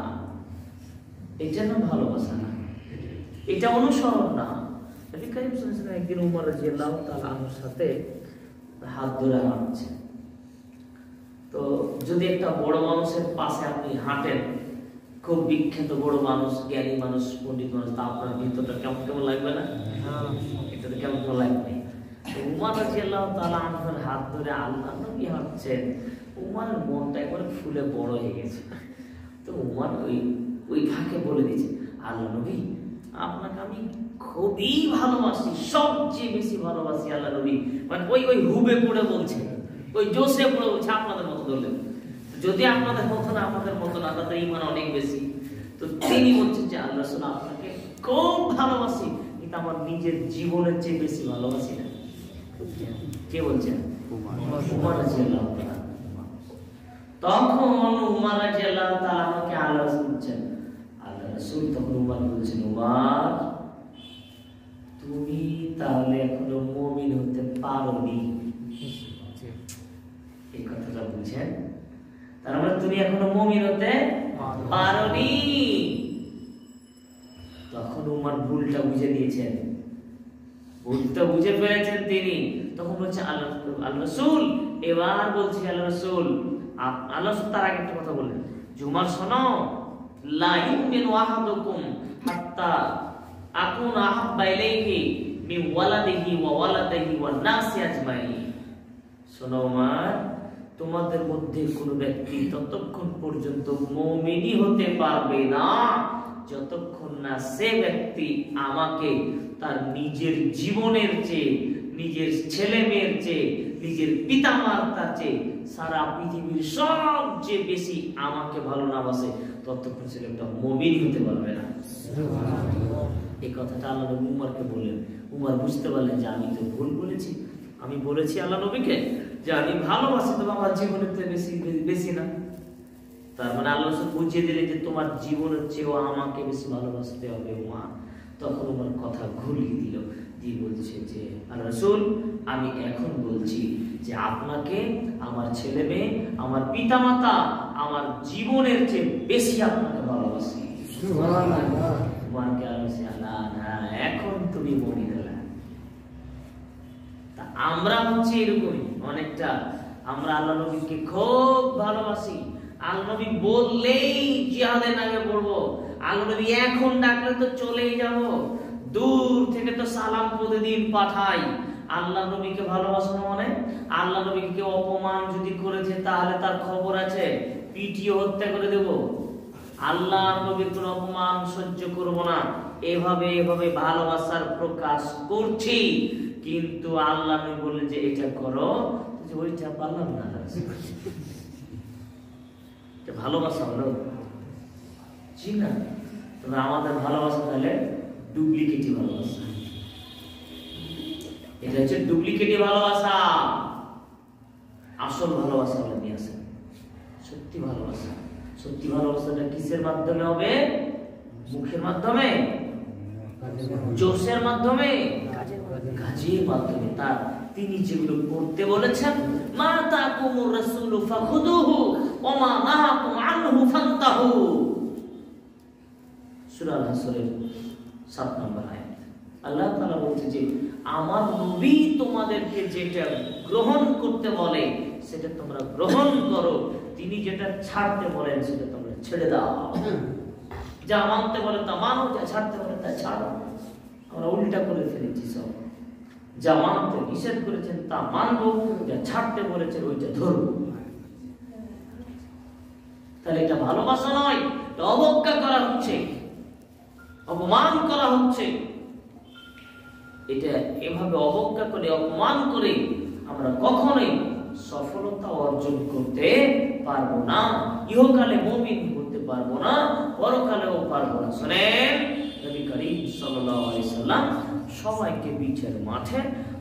এটা না ভালোবাসা না, এটা অনুসরণ না। নবী কারীম সাল্লাল্লাহু আলাইহি ওয়াসাল্লাম একদিন উমর রাদিয়াল্লাহু তাআলা আনহুর সাথে হাত ধরে হাঁটছে। তো যদি একটা বড় মানুষের পাশে আপনি হাঁটেন, খুব বিখ্যাত বড় মানুষ, জ্ঞানী মানুষ, পণ্ডিত মানুষ, তা আপনার ভিতরটা কেমন কেমন লাগবে না? এটা তো কেমন কেমন লাগবে। উমর রাদিয়াল্লাহু তাআলা আনহুর হাত ধরে আল্লাহর নবী হাঁটছেন, উমরের মনটা একবারে ফুলে বড় হয়ে গেছে। তো উমর ওই ফাঁকে বলে দিয়েছে, আল্লাহ নবী আপনাকে আমি খুবই ভালোবাসি, সবচেয়ে বেশি ভালোবাসি আল্লাহ নবী। মানে ওই হুবে পড়ে বলছে, ওই জোশে পড়ে বলছে, আপনাদের মতো ধরলেন, যদি আপনাদের মতো না, আমাদের মতো না, তাদের ঈমান অনেক বেশি। তো তিনি বলছেন যে আল্লাহ রাসূল আপনাকে খুব ভালোবাসি, কিন্তু আমার নিজের জীবনের চেয়ে বেশি ভালোবাসি না। কে বলছেন? উমর রাদিয়াল্লাহু তাআলা। তখন উমর রাদিয়াল্লাহু তাআলা আমাকে আল্লাহ বলছেন, আল্লাহ রাসূল তখন উমর বলছেন, উমর তুমি তাহলে এখনো মুমিন হতে পারোনি। এই কথাটা বুঝেন? তার মানে তুমি এখনো মুমিন হতে পারোনি। তখন উমর ভুলটা বুঝে নিয়েছেন, ভুলটা বুঝে ফেলেছেন তিনি। তখন বলছে আল্লাহ রাসূল, এবার বলছি আল্লাহ রাসূল, আল্লাহ রাসূল তার আগে একটা কথা বললেন, উমর শোনো, লা ইউমিনু আহাদুকুম হাত্তা আকুনা আহাব্বা ইলাইহি মিন ওয়ালাদিহি ওয়া ওয়ালাদিহি ওয়ান নাসি আজমাইন। শোনো উমর, তোমাদের মধ্যে কোন ব্যক্তি ততক্ষণ পর্যন্ত মুমিনই হতে পারবে না যতক্ষণ না সে ব্যক্তি আমাকে তার নিজের জীবনের চেয়ে, নিজের ছেলে মেয়ের চেয়ে, নিজের পিতা মাতার চেয়ে, সারা পৃথিবীর সবচেয়ে বেশি আমাকে ভালো না বাসে, ততক্ষণ সে একটা মুমিন হতে পারবে না। এই কথাটা আল্লাহ নবী উমরকে বললেন। উমর বুঝতে পারলেন যে আমি তো ভুল বলেছি, আমি বলেছি আল্লাহ নবীকে যে আমি ভালোবাসি, তবে আমার জীবনের চেয়ে বেশি না। তার মানে আল্লাহ বুঝিয়ে দিলেন যে তোমার জীবনের চেয়েও আমাকে বেশি ভালোবাসতে হবে উমর। তখন উমর কথা ঘুরিয়ে দিল, দিয়ে বলছে যে আল্লাহ রাসূল, আমি এখন বলছি যে আপনাকে, আমার ছেলে মেয়ে, আমার পিতা মাতা, আমার জীবনের চেয়ে বেশি আপনাকে ভালোবাসি। সুবহানাল্লাহ। উমরকে আল্লাহ না, এখন তুমি মুমিন হলে। তা আমরা হচ্ছে এরকমই অনেকটা, আমরা আল্লাহ নবীকে খুব ভালোবাসি, আল্লাহ নবী বললেই জিহাদের নামে পড়বো, আল্লাহ নবী এখন ডাকলে তো চলেই যাব, দূর থেকে তো সালাম প্রতিদিন পাঠাই। আল্লাহ নবীকে ভালোবাসা মানে আল্লাহ নবীকে কেউ অপমান যদি করেছে তাহলে তার খবর আছে, পিটিয়ে হত্যা করে দেব। আল্লাহর নবীর কোনো অপমান সহ্য করব না। এভাবে এভাবে ভালোবাসার প্রকাশ করছি, কিন্তু আল্লাহ নবী বললেন যে এটা করো, যে ওইটা পারলাম না। এটা ভালোবাসা হলো? জি না। তবে আমাদের ভালোবাসা তাহলে ডুপ্লিকেটই ভালোবাসা। এটা হচ্ছে ডুপ্লিকেটই ভালোবাসা। আসল ভালোবাসা হলে নিয়ে আসেন সত্যি ভালোবাসা। সত্যি ভালোবাসাটা কিসের মাধ্যমে হবে? মুখের মাধ্যমে, জোশের মাধ্যমে, কাজের মাধ্যমে। তার তিনি যেগুলো করতে বলেছেন, মা তাকুমুর রাসূলু ফাখুদুহু ওয়া মা নাহাকুম আনহু ফান্তাহু। সূরা আল-হাসরের 7 নম্বর আয়াত। আল্লাহ তাআলা বলছে যে আমার নবী তোমাদেরকে যেটা গ্রহণ করতে বলে সেটা তোমরা গ্রহণ করো, তিনি যেটা ছাড়তে বলেন সেটা তোমরা ছেড়ে দাও। যা মানতে বলে তা মানো, যা ছাড়তে বলে তা ছাড়ো। আমরা উল্টা করে ফেলেছি সব। যা মানতে নিষেধ করেছেন তা মানবো, যা ছাড়তে বলেছেন ওইটা ধরবো। তাহলে এটা ভালোবাসা নয়, এটা অবজ্ঞা করা হচ্ছে, অপমান করা হচ্ছে। এটা এভাবে অবজ্ঞা করে, অপমান করে আমরা কখনোই সফলতা অর্জন করতে পারবো না। ইহকালে মুমিন হতে পারবো না, পরকালেও পারবো না। শুনেন, নবী করিম সাল্লাল্লাহু আলাইহি সাল্লাম সবাইকে বিচের মাঠে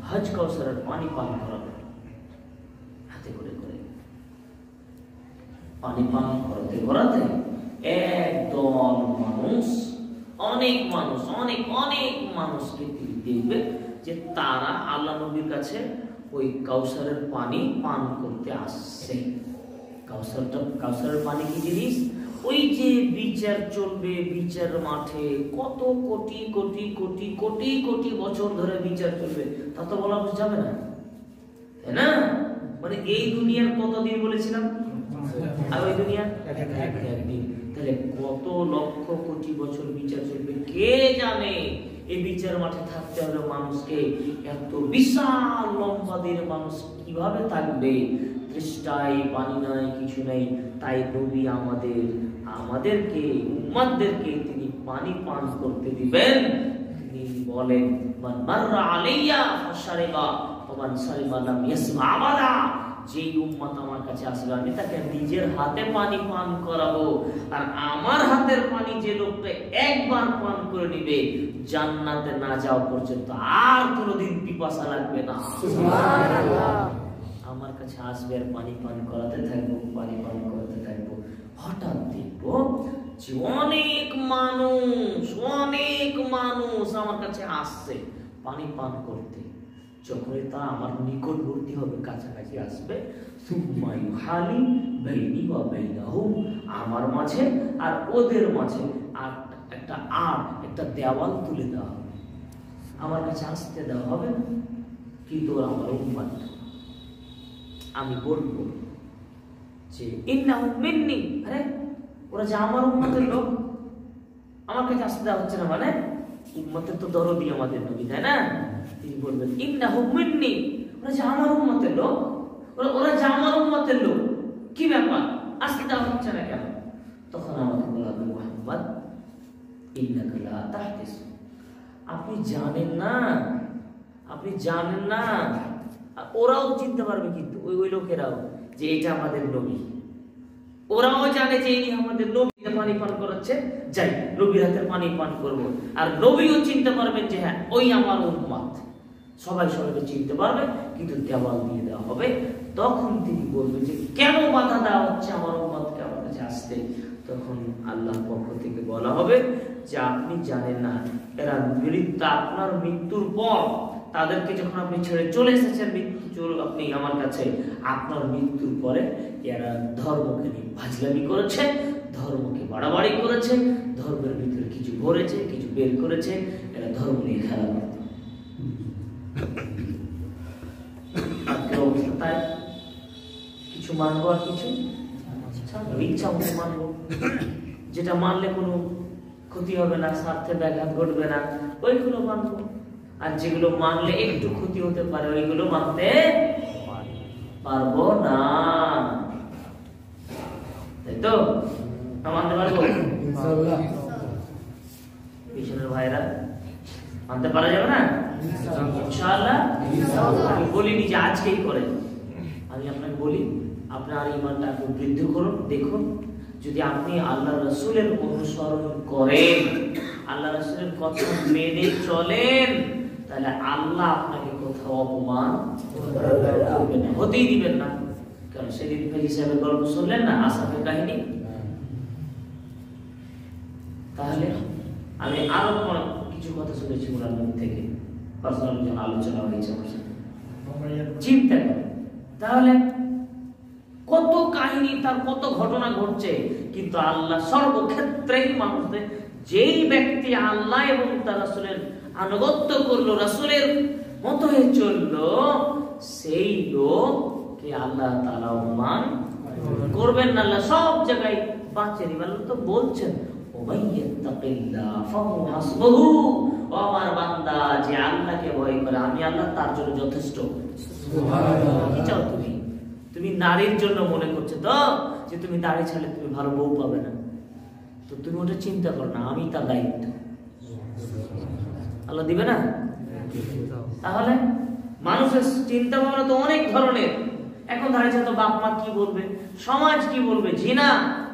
হজ কাউসারের পানি পান করাবেন। হাতে করে করে পানি পান করাতে করাতে একদল মানুষ, অনেক মানুষ, অনেক অনেক মানুষকে তিনি দেখবে যে তারা আল্লাহ নবীর কাছে ওই কাউসারের পানি পান করতে আসছে। কাউসারের পানি কি জিনিস? ওই যে বিচার চলবে, বিচার মাঠে কত কোটি কোটি কোটি কোটি কোটি বছর ধরে বিচার চলবে, তা তো বলা যাবে না, তাই না? মানে এই দুনিয়ার কতদিন বলেছিলাম, আর ওই দুনিয়া একদিন। তাহলে কত লক্ষ কোটি বছর বিচার চলবে কে জানে। এই বিচার মাঠে থাকতে হবে মানুষকে। এত বিশাল লম্বা দিনের মানুষ কিভাবে থাকবে? তৃষ্ণায় পানি নাই, কিছু নেই। তাই নবী আমাদেরকে উম্মতদেরকে তিনি পানি পান করতে দিবেন। তিনি বলেন, মান মাররা আলাইয়া ফাশারিবা ওয়া মান শারিবা লাম ইয়াসমা আবাদা। যেই উম্মত আমার কাছে আসবে আমি তাকে নিজের হাতে পানি পান করাবো, আর আমার হাতের পানি যে লোকটা একবার পান করে নিবে জান্নাতে না যাওয়া পর্যন্ত আর কোনোদিন পিপাসা লাগবে না। সুবহানাল্লাহ। আমার কাছে আসবে আর পানি পান করাতে থাকবো, পানি পান করাতে থাকবো। হঠাৎ দেখবো যে অনেক মানুষ আমার কাছে আসছে পানি পান করতে। যখনই তা আমার নিকটবর্তী হবে, কাছাকাছি আসবে, আমার মাঝে আর ওদের মাঝে একটা দেওয়াল তুলে দেওয়া হবে। আমার কাছে আসতে দেওয়া হবে না, কিন্তু আমার উম্মত। আমি বলবো যে ইন্নাহু মিন্নি, আরে ওরা যে আমার উম্মতের লোক, আমার কাছে আসতে দেওয়া হচ্ছে না, মানে উম্মতের তো দরদি আমাদের নবী, তাই না? তিনি বলবেন ইন্নাহু মিন্নি, ওরা যে আমার উম্মতের লোক, ওরা যে আমার উম্মতের লোক, কি ব্যাপার আসতে দেওয়া হচ্ছে না কেন? তখন আমাকে বলা হবে, মুহাম্মদ ইন্নাকা লা তাহতিস, আপনি জানেন না। ওরাও চিনতে পারবে, কিন্তু ওই লোকেরাও যে এটা আমাদের নবী, ওরাও জানে যে ইনি আমাদের নবী পানি পান করাচ্ছে, যাই নবীর হাতের পানি পান করবো। আর নবীও চিনতে পারবেন যে হ্যাঁ ওই আমার উম্মত, সবাই সবাইকে চিনতে পারবে, কিন্তু দেওয়াল দিয়ে দেওয়া হবে। তখন তিনি বলবেন যে কেন বাধা দেওয়া হচ্ছে আমার উম্মতকে আমার কাছে আসতে? তখন আল্লাহর পক্ষ থেকে বলা হবে যে আপনি জানেন না, এরা আপনার মৃত্যুর পর, তাদেরকে যখন আপনি ছেড়ে চলে এসেছেন, আপনি আমার কাছে, আপনার মৃত্যুর পরে এরা ধর্মকে নিয়ে ফাজলামি করেছে, ধর্মকে বাড়াবাড়ি করেছে, ধর্মের ভিতরে কিছু ভরেছে, কিছু বের করেছে, এরা ধর্ম নিয়ে খেলা করত। আজকের অবস্থা তাই, কিছু মানবো আর কিছু ইচ্ছা মতো মানবো। যেটা মানলে কোনো ক্ষতি হবে না, স্বার্থে ব্যাঘাত ঘটবে না, ওইগুলো মানবো। আর যেগুলো মানলে একটু ক্ষতি হতে পারে ওইগুলো মানতে পারবো না। তাই তো? মানতে পারবো ইনশাআল্লাহ। পিছনের ভাইরা মানতে পারা যাবে না ইনশাআল্লাহ। আমি বলিনি যে আজকেই করেন, আমি আপনাকে বলি আপনার ইমানটা একটু বৃদ্ধি করুন। দেখুন যদি আপনি আল্লাহ রাসূলের অনুসরণ করেন, আল্লাহ রাসূলের কথা মেনে চলেন, তাহলে আল্লাহ আপনাকে কোথাও অপমান করবেন না, হতেই দিবেন না। কারণ সেদিন হিসাবে গল্প শুনলেন না, আসাফের কাহিনী। তাহলে আমি আরো কিছু কথা শুনেছি ওনার মুখ থেকে, পার্সোনাল যখন আলোচনা হয়েছে আমার সাথে, চিন্তা করেন তাহলে কত কাহিনী, তার কত ঘটনা ঘটছে, কিন্তু আল্লাহ সর্বক্ষেত্রেই মানুষদের, যেই ব্যক্তি আল্লাহ এবং তার রাসূলের আনুগত্য করলো, রাসূলের মতো হয়ে চললো, সেই লোককে আল্লাহ তাআলা অপমান করবেন না। আল্লাহ সব জায়গায় বাঁচিয়ে দিবেন। আল্লাহ তো বলছেন ওমাইয়াত্তাকিল্লাহ ফাহু হাসবুহু, ও আমার বান্দা যে আল্লাহকে ভয় করে আমি আল্লাহ তার জন্য যথেষ্ট। সুবহানাল্লাহ। কি চাও তুমি? তুমি নারীর জন্য মনে করছো তো যে তুমি দাড়ি ছাড়লে তুমি ভালো বউ পাবে না, তো তুমি ওটা চিন্তা করো না, আমি তার দায়িত্ব, আল্লাহ দিবে না। তাহলে মানুষের চিন্তা ভাবনা তো অনেক ধরনের। এখন দাঁড়িয়ে তো বাপ মা কি বলবে, সমাজ কি বলবে, জিনা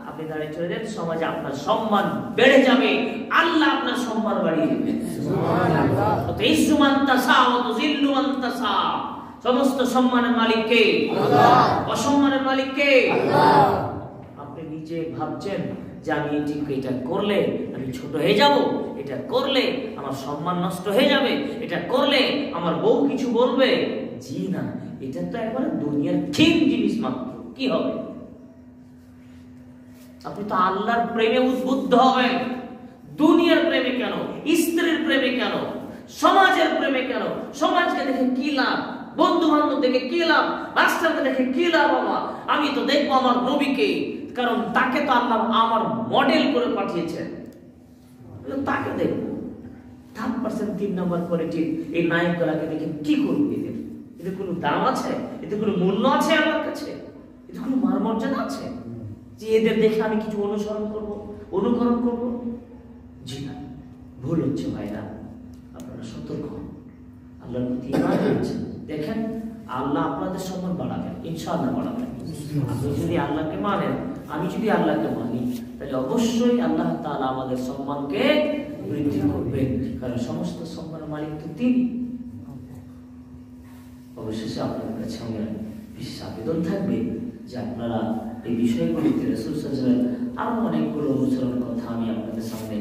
আপনি দাঁড়িয়ে চলে যান, সমাজে আপনার সম্মান বেড়ে যাবে, আল্লাহ আপনার সম্মান বাড়িয়ে দেবে। সুবহানাল্লাহ। তো ইজ্জু মান তাসা ওয়া তুযিল্লু মান তাসা, সমস্ত সম্মানের মালিক কে? আল্লাহ। অসম্মানের মালিক কে? আল্লাহ। আপনি নিজে ভাবছেন যে আমি এটা করলে আমি ছোট হয়ে যাব, এটা করলে আমার সম্মান নষ্ট হয়ে যাবে, এটা করলে আমার বউ কিছু বলবে। জি না, এটা তো একবারে দুনিয়ার ক্ষীণ জিনিস মাত্র, কি হবে? আপনি তো আল্লাহর প্রেমে উদ্বুদ্ধ হবেন। দুনিয়ার প্রেমে কেন, স্ত্রীর প্রেমে কেন, সমাজের প্রেমে কেন? সমাজকে দেখে কি লাভ, বন্ধু বান্ধব দেখে কি লাভ, রাষ্ট্রকে দেখে কি লাভ? আমি তো দেখবো আমার নবীকে, কারণ তাকে তো আল্লাহ আমার মডেল করে পাঠিয়েছেন, তাকে দেখবো। 3% 3 নম্বর কোয়ালিটির এই নায়কগুলাকে দেখে কি করবো? এদের কোনো দাম আছে? এদের কোনো মূল্য আছে আমার কাছে? এদের কোনো মান মর্যাদা আছে যে এদের দেখে আমি কিছু অনুসরণ করব, অনুকরণ করব? জি না, ভুল হচ্ছে ভাইরা, আপনারা সতর্ক হন। আল্লাহর প্রতি ঈমান আনছেন, দেখেন আল্লাহ আপনাদের সম্মান বাড়াবেন, ইনশাআল্লাহ বাড়াবেন। আপনি যদি আল্লাহকে মানেন, আমি যদি আল্লাহকে মানি, তাহলে অবশ্যই আল্লাহ তাআলা আমাদের সম্মানকে বৃদ্ধি করবেন, কারণ সমস্ত সম্মানের মালিক তো তিনি। অবশেষে আপনাদের কাছে আমার বিশেষ আবেদন থাকবে যে আপনারা এই বিষয়গুলিতে রাসূল সাল্লাল্লাহু আলাইহি ওয়াসাল্লাম আরো অনেকগুলো অনুসরণ কথা আমি আপনাদের সামনে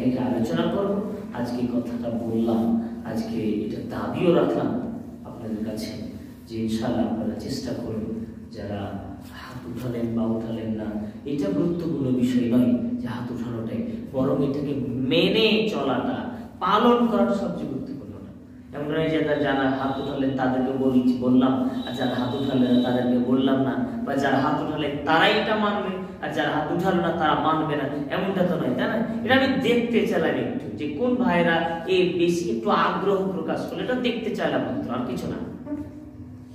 একে আলোচনা করব। আজকে কথাটা বললাম, আজকে এটা দাবিও রাখলাম আপনাদের কাছে যে ইনশাআল্লাহ আপনারা চেষ্টা করুন, যারা হাত উঠালেন বা উঠালেন না, এটা গুরুত্বপূর্ণ বিষয় নয় যে হাত উঠানোটাই, বরং এটাকে মেনে চলাটা, পালন করাটা সবচেয়ে গুরুত্বপূর্ণ। এমন নয় যে যারা হাত উঠালেন তাদেরকে বললাম, আর যারা হাত উঠালেন না তাদেরকে বললাম না, বা যারা হাত উঠালেন তারাই এটা মানবে আর যারা হাত উঠালো না তারা মানবে না, এমনটা তো নয়, তাই না? এটা আমি দেখতে চাইলাম একটু, যে কোন ভাইরা এই বেশি একটু আগ্রহ প্রকাশ করলে, এটা দেখতে চাইলাম মাত্র, আর কিছু না।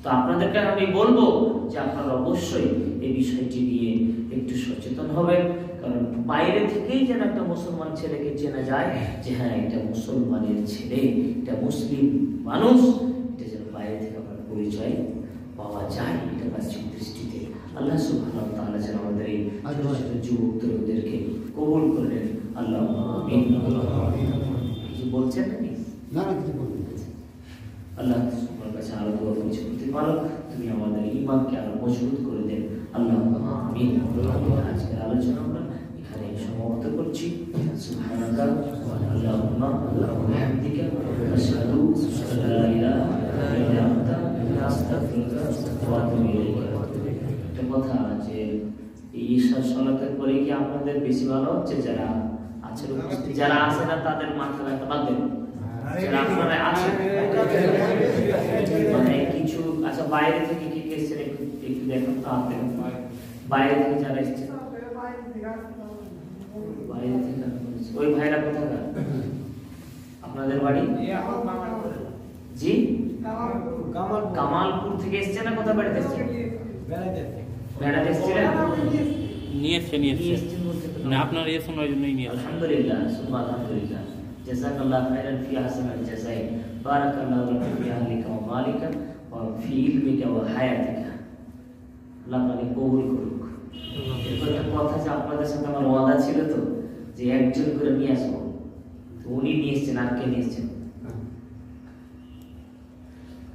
তো আপনাদেরকে আমি বলবো যে আপনারা অবশ্যই এই বিষয়টি নিয়ে একটু সচেতন হবেন, কারণ বাইরে থেকেই যেন একটা মুসলমান ছেলেকে চেনা যায় যে হ্যাঁ এটা মুসলমানের ছেলে, এটা মুসলিম মানুষ, এটা যেন বাইরে থেকে আপনার পরিচয় পাওয়া যায়। এটা বাহ্যিক দৃষ্টিতে আল্লাহ সুবহানাহু ওয়া তাআলা যেন আমাদের এই যুবক তরুণদেরকে কবুল করেন। আল্লাহুম্মা আমিন। কিছু বলছেন নাকি? না না, কিছু বলবেন। আল্লাহ তোমার কাছে আরো দোয়া করছি, করতে পারো তুমি আমাদের ঈমানকে আরো মজবুত করে দেন। আল্লাহুম্মা আমিন। আজকের আলোচনা আমরা এখানে সমাপ্ত করছি। সুবহানাকা ওয়া আল্লাহুম্মা ওয়া বিহামদিকা আশহাদু আল্লা ইলাহা ইল্লা আনতা আস্তাগফিরুকা ওয়া আতুবু ইলাইক। একটা কথা যে এই ঈশার সালাতের পরে কি আপনাদের বেশি ভালো হচ্ছে? যারা আছে উপস্থিত, যারা আছে না তাদের মাথা ব্যথা বাদ দেন। যারা আপনারা আছেন মানে কিছু, আচ্ছা বাইরে থেকে কি এসেছেন একটু একটু দেখুন তো, আপনি বাইরে থেকে যারা এসেছেন, বাইরে থেকে ওই ভাইরা কোথাকার? আপনাদের বাড়ি? জি, কামালপুর থেকে এসেছেন না কোথা বেড়াতে এসেছেন? বেড়াতে এসেছিলেন। নিয়ে এসছে এসছেন বলতে তো না আপনার এসে ওই জন্যই নিয়ে এসছে আলহামদুলিল্লাহ সুবহান আলহামদুলিল্লাহ জাযাকাল্লাহু খাইরান ফি আহসানিল জাযাই বারাকাল্লাহু লাকা ফি আহলিকা ওয়া মালিকা ওয়া ফি ইলমিকা ওয়া হায়াতিকা আল্লাহ আপনাকে কবুল করুক। এরপর একটা কথা যে আপনাদের সাথে আমার ওয়াদা ছিল তো যে একজন করে নিয়ে আসবো, তো উনি নিয়ে এসছেন। আর কে নিয়ে এসছেন?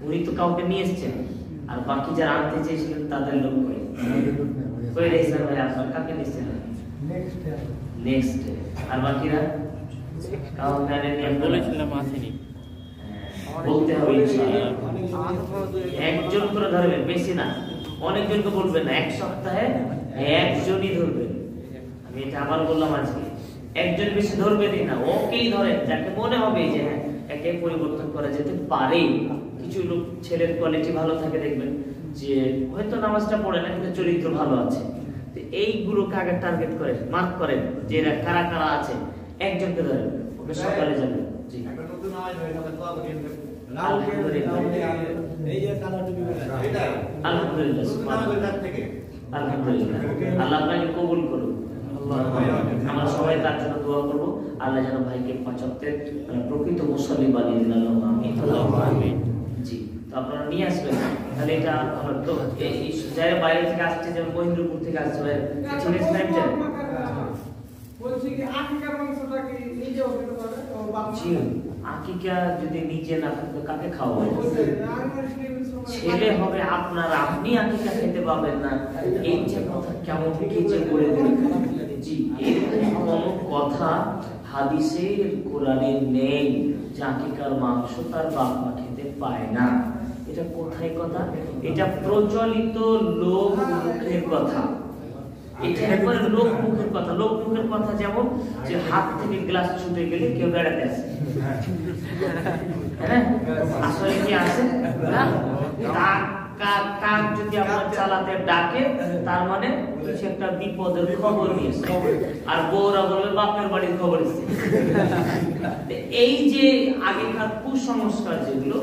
উনি তো কাউকে নিয়ে এসছেন, আর বাকি যারা আনতে চেয়েছিলেন তাদের লোক করে কই রেখেছেন ভাই? আপনার কাকে নিয়ে এসছেন? নেক্সট আর বাকিরা কাউকে আনেননি? আমি বলেছিলাম আসেনি, বলতে হবে ইনশাআল্লাহ। একজন করে ধরবেন, বেশি না, অনেকজনকে বলবেন না, এক সপ্তাহে একজনই ধরবেন। আমি এটা আবার বললাম আজকে, একজন বেশি ধরবেনই না, ওকেই ধরেন যাকে মনে হবে যে হ্যাঁ একে পরিবর্তন করা যেতে পারে। কিছু লোক ছেলের কোয়ালিটি ভালো থাকে, দেখবেন যে হয়তো নামাজটা পড়ে না কিন্তু চরিত্র ভালো আছে, তো এইগুলোকে আগে টার্গেট করে মার্ক করেন যে এরা কারা কারা আছে, একজনকে ধরেন, ওকে সকালে যাবে। জি আলহামদুলিল্লাহ আলহামদুলিল্লাহ, আল্লাহ আপনাকে কবুল করুন। আমরা সবাই তার জন্য দোয়া করবো, আল্লাহ যেন ভাইকে ৫ ওয়াক্তের প্রকৃত মুসল্লি বানিয়ে দিন। আল্লাহুম্মা আমিন। জি, তো আপনারা নিয়ে আসবেন। তাহলে এটা আমার তো এই যারা বাইরে থেকে আসছে, যেমন মহিন্দ্রপুর থেকে আসছে, নেক্সট টাইম যান। বলছি কি আকিকার মাংসটা কি নিজে খেতে পারে ও বাবা? জি, আকিকা যদি নিজে না খেতে কাকে খাওয়াবেন? ছেলে হবে আপনার, আপনি আকিকা খেতে পাবেন না, এই যে কথা কেমন কি যে করে দিলেন। জি, এরকম কোনো কথা হাদিসের কোরআনে নেই যে আকিকার মাংস তার বাপ মা খেতে পায় না। এটা কোথায় কথা? এটা প্রচলিত লোক মুখের কথা। এটা একবারে লোক মুখের কথা। লোক মুখের কথা যেমন যে হাত থেকে গ্লাস ছুটে গেলে কেউ বেড়াতে আসে, হ্যাঁ আসলে কি আছে না? কাক যদি আপনার চালাতে ডাকে তার মানে কিছু একটা বিপদের খবর নিয়েছে, আর বউরা বলবে বাপের বাড়ির খবর এসেছে। এই যে আগেকার কুসংস্কার যেগুলো,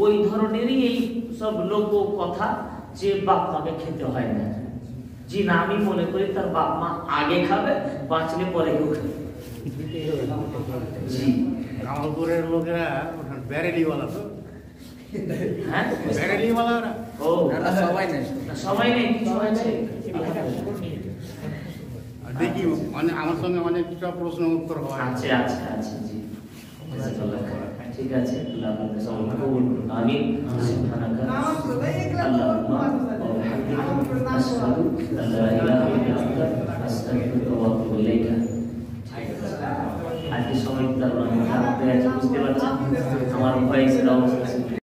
ওই ধরনেরই এই সব লোক কথা যে বাপ মাকে খেতে হয় না। জি না, আমি মনে করি তার বাপ মা আগে খাবে, বাঁচলে পরে কেউ খাবে। জি কামালপুরের লোকেরা ওখানে ব্যারেলিওয়ালা তো, হ্যাঁ ব্যারেলিওয়ালা ও সবাই নেই, সবাই নেই, কিছু আছে। দেখি মানে আমার সঙ্গে অনেক কিছু প্রশ্ন উত্তর হয়। আচ্ছা আচ্ছা আচ্ছা, জি ঠিক আছে, আল্লাহ আপনাদের সবাইকে কবুল করুন। আমিন। সুবহানাকা আল্লাহুম্মা ওয়া বিহামদিকা আশহাদু আল্লা ইলাহা ইল্লা আনতা আস্তাগফিরুকা ওয়া আতুবু ইলাইকা। আজকে সবাই তার বুঝতে পারছেন আমার ভয়েসের অবস্থা।